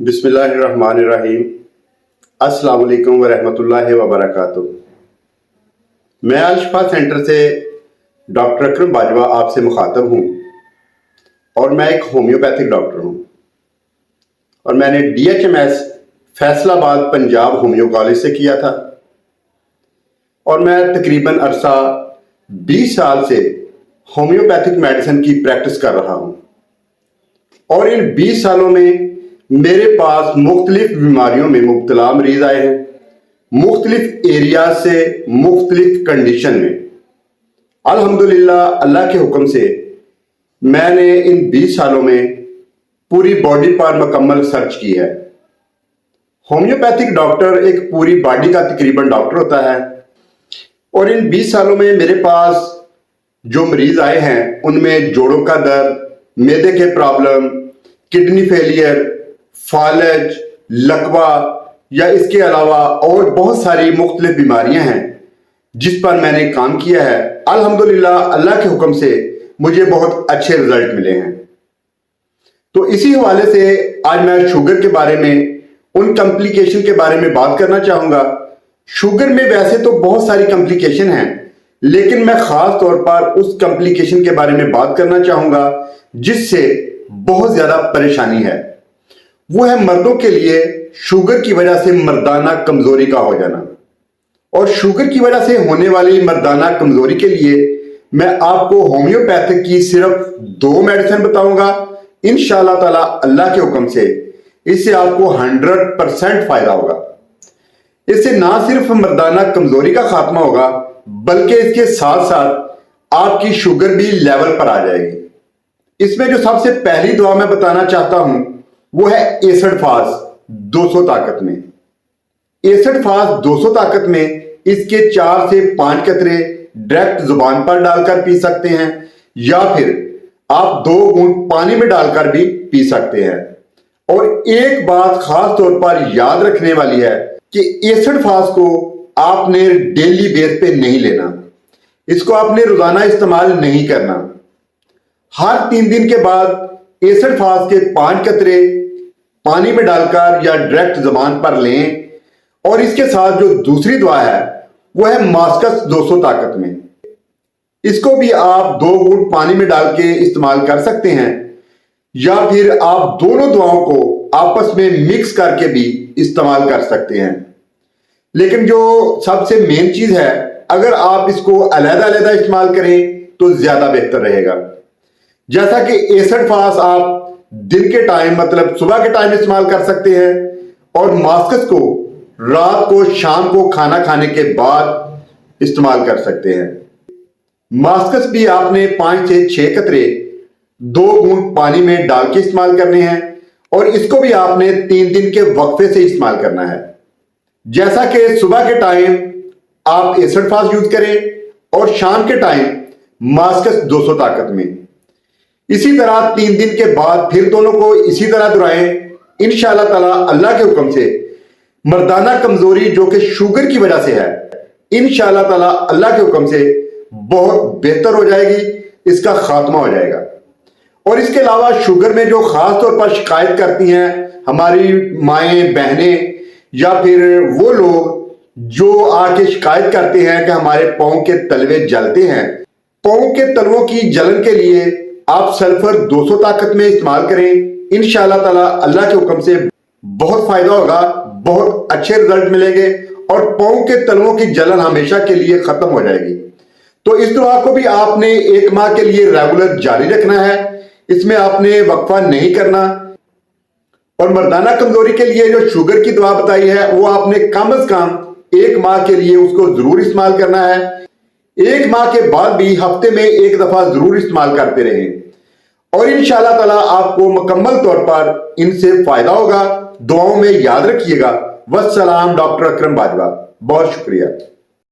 बिस्मिल्लाहिर्रहमानिर्रहीम। अस्सलाम वालेकुम वरहमतुल्लाहि वबरकातुह। मैं अल-शिफा सेंटर से डॉक्टर अकरम बाजवा आपसे मुखातब हूँ और मैं एक होम्योपैथिक डॉक्टर हूँ और मैंने DHMS Faisalabad Punjab homeo college से किया था और मैं तकरीबन अरसा 20 साल से होम्योपैथिक मेडिसिन की प्रैक्टिस कर रहा हूँ और इन 20 सालों में मेरे पास मुख्तलिफ बीमारियों में मुब्तला मरीज आए हैं, मुख्तलिफ एरिया से, मुख्तलिफ कंडीशन में। अल्हम्दुलिल्लाह, अल्लाह के हुक्म से मैंने इन 20 सालों में पूरी बॉडी पर मुकम्मल सर्च की है। होम्योपैथिक डॉक्टर एक पूरी बॉडी का तकरीबन डॉक्टर होता है और इन 20 सालों में मेरे पास जो मरीज आए हैं उनमें जोड़ों का दर्द, मैदे के प्रॉब्लम, किडनी फेलियर, फालज, लकवा या इसके अलावा और बहुत सारी मुख्तलिफ बीमारियां हैं जिस पर मैंने काम किया है। अल्हम्दुलिल्लाह, अल्लाह के हुक्म से मुझे बहुत अच्छे रिजल्ट मिले हैं। तो इसी हवाले से आज मैं शुगर के बारे में, उन कॉम्प्लिकेशन के बारे में बात करना चाहूंगा। शुगर में वैसे तो बहुत सारी कॉम्प्लिकेशन हैं, लेकिन मैं खास तौर पर उस कॉम्प्लिकेशन के बारे में बात करना चाहूंगा जिससे बहुत ज्यादा परेशानी है। वो है मर्दों के लिए शुगर की वजह से मर्दाना कमजोरी का हो जाना। और शुगर की वजह से होने वाली मर्दाना कमजोरी के लिए मैं आपको होम्योपैथिक की सिर्फ 2 मेडिसिन बताऊंगा। इंशाअल्लाह ताला, अल्लाह के हुक्म से इससे आपको 100% फायदा होगा। इससे ना सिर्फ मर्दाना कमजोरी का खात्मा होगा, बल्कि इसके साथ साथ आपकी शुगर भी लेवल पर आ जाएगी। इसमें जो सबसे पहली दवा मैं बताना चाहता हूं वो है एसिड फास्ट 200 ताकत में। एसिड फास्ट 200 ताकत में इसके 4 से 5 कतरे डायरेक्ट जुबान पर डालकर पी सकते हैं या फिर आप 2 घूंट पानी में डालकर भी पी सकते हैं। और एक बात खास तौर पर याद रखने वाली है कि एसिड फास्ट को आपने डेली बेस पे नहीं लेना, इसको आपने रोजाना इस्तेमाल नहीं करना। हर 3 दिन के बाद एसिड फास्ट के 5 कतरे पानी में डालकर या डायरेक्ट जुबान पर लें। और इसके साथ जो दूसरी दवा है वो है मास्कस 200 ताकत में। इसको भी आप 2 घूंट पानी में डाल के इस्तेमाल कर सकते हैं या फिर आप दोनों दवाओं को आपस में मिक्स करके भी इस्तेमाल कर सकते हैं। लेकिन जो सबसे मेन चीज है, अगर आप इसको अलग-अलग इस्तेमाल करें तो ज्यादा बेहतर रहेगा। जैसा कि एसिड फास्ट आप दिन के टाइम, मतलब सुबह के टाइम इस्तेमाल कर सकते हैं और मास्कस को रात को, शाम को खाना खाने के बाद इस्तेमाल कर सकते हैं। मास्कस भी आपने 5 से 6 कतरे 2 घूंट पानी में डाल के इस्तेमाल करने हैं और इसको भी आपने 3 दिन के वक्फे से इस्तेमाल करना है। जैसा कि सुबह के टाइम आप एसिड फास्ट यूज करें और शाम के टाइम मास्कस 200 ताकत में। इसी तरह 3 दिन के बाद फिर दोनों को इसी तरह दोहराएं। इंशाअल्लाह ताला, अल्लाह के हुक्म से मर्दाना कमजोरी जो कि शुगर की वजह से है, इंशाअल्लाह ताला, अल्लाह के हुक्म से बहुत बेहतर हो जाएगी, इसका खात्मा हो जाएगा। और इसके अलावा शुगर में जो खास तौर पर शिकायत करती हैं हमारी माएँ, बहनें या फिर वो लोग जो आके शिकायत करते हैं कि हमारे पाँव के तलवे जलते हैं, पाँव के तलवों की जलन के लिए आप सल्फर 200 ताकत में इस्तेमाल करें। इंशाअल्लाह ताला, अल्लाह के हुक्म से बहुत फायदा होगा, बहुत अच्छे रिजल्ट मिलेंगे और पाँव के तलवों की जलन हमेशा के लिए खत्म हो जाएगी। तो इस दवा को भी आपने 1 माह के लिए रेगुलर जारी रखना है, इसमें आपने वक्फा नहीं करना। और मर्दाना कमजोरी के लिए जो शुगर की दवा बताई है वो आपने कम से कम 1 माह के लिए उसको जरूर इस्तेमाल करना है। 1 माह के बाद भी हफ्ते में 1 दफा जरूर इस्तेमाल करते रहें और इंशाअल्लाह ताला आपको मुकम्मल तौर पर इनसे फायदा होगा। दुआओं में याद रखिएगा। वस्सलाम, डॉक्टर अकरम बाजवा। बहुत शुक्रिया।